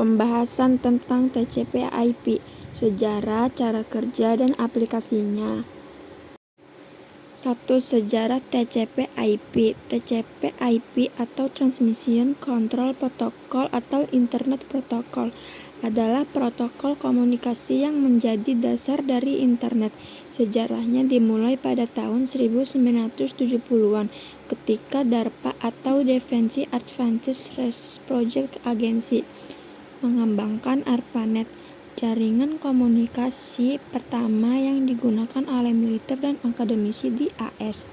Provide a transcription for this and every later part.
pembahasan tentang TCP/IP, sejarah, cara kerja, dan aplikasinya. 1. Sejarah TCP/IP. TCP/IP atau Transmission Control Protocol atau Internet Protocol adalah protokol komunikasi yang menjadi dasar dari internet. Sejarahnya dimulai pada tahun 1970-an ketika DARPA atau Defense Advanced Research Project Agency mengembangkan ARPANET, jaringan komunikasi pertama yang digunakan oleh militer dan akademisi di AS.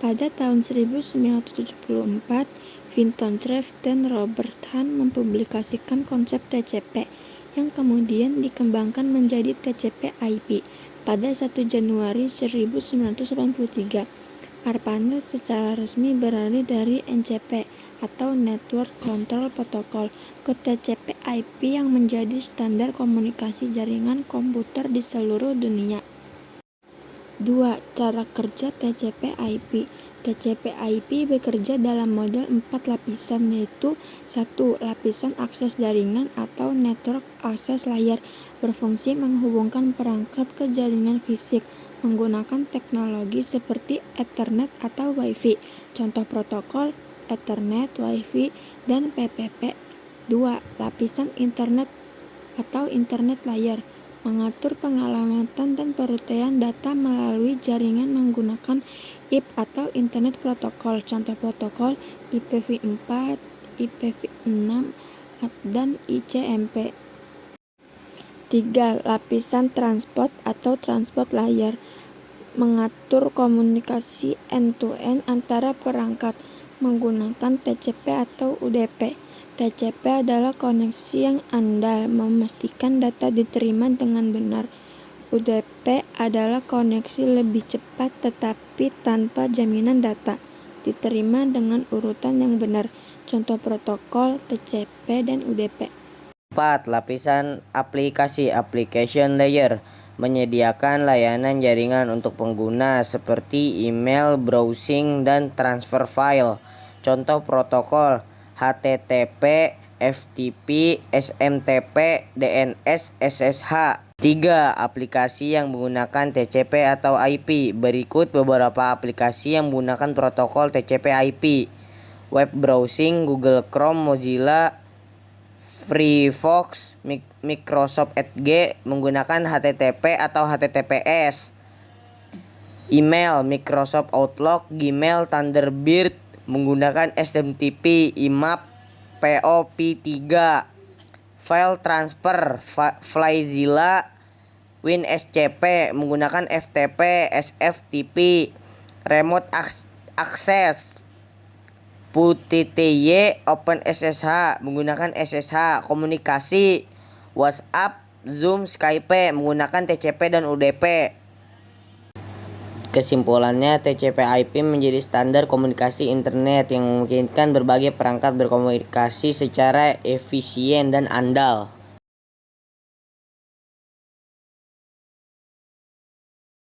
Pada tahun 1974, Vinton Cerf dan Robert Hahn mempublikasikan konsep TCP yang kemudian dikembangkan menjadi TCP/IP pada 1 Januari 1983. ARPANET secara resmi beralih dari NCP atau Network Control Protocol ke TCP/IP yang menjadi standar komunikasi jaringan komputer di seluruh dunia. 2. Cara kerja TCP/IP. TCP/IP bekerja dalam model 4 lapisan, yaitu 1. Lapisan akses jaringan atau Network Access Layer, berfungsi menghubungkan perangkat ke jaringan fisik menggunakan teknologi seperti Ethernet atau Wi-Fi. Contoh protokol Ethernet, Wi-Fi, dan PPP. 2. Lapisan internet atau Internet Layer, mengatur pengalamatan dan perutaian data melalui jaringan menggunakan IP atau Internet Protocol. Contoh protokol IPv4, IPv6, dan ICMP. 3. Lapisan transport atau Transport Layer, mengatur komunikasi end-to-end antara perangkat menggunakan TCP atau UDP. TCP adalah koneksi yang andal, memastikan data diterima dengan benar. UDP adalah koneksi lebih cepat tetapi tanpa jaminan data diterima dengan urutan yang benar. Contoh protokol TCP dan UDP. 4. Lapisan aplikasi Application Layer, menyediakan layanan jaringan untuk pengguna seperti email, browsing, dan transfer file. Contoh protokol HTTP, FTP, SMTP, DNS, SSH. 3. Aplikasi yang menggunakan TCP atau IP. Berikut beberapa aplikasi yang menggunakan protokol TCP/IP. Web browsing, Google Chrome, Mozilla Firefox, Microsoft Edge menggunakan HTTP atau HTTPS. Email, Microsoft Outlook, Gmail, Thunderbird menggunakan SMTP, IMAP, POP3. File transfer, FileZilla, WinSCP menggunakan FTP, SFTP. Remote access, PUTTY, OpenSSH menggunakan SSH. Komunikasi, WhatsApp, Zoom, Skype menggunakan TCP dan UDP. Kesimpulannya, TCP/IP menjadi standar komunikasi internet yang memungkinkan berbagai perangkat berkomunikasi secara efisien dan andal.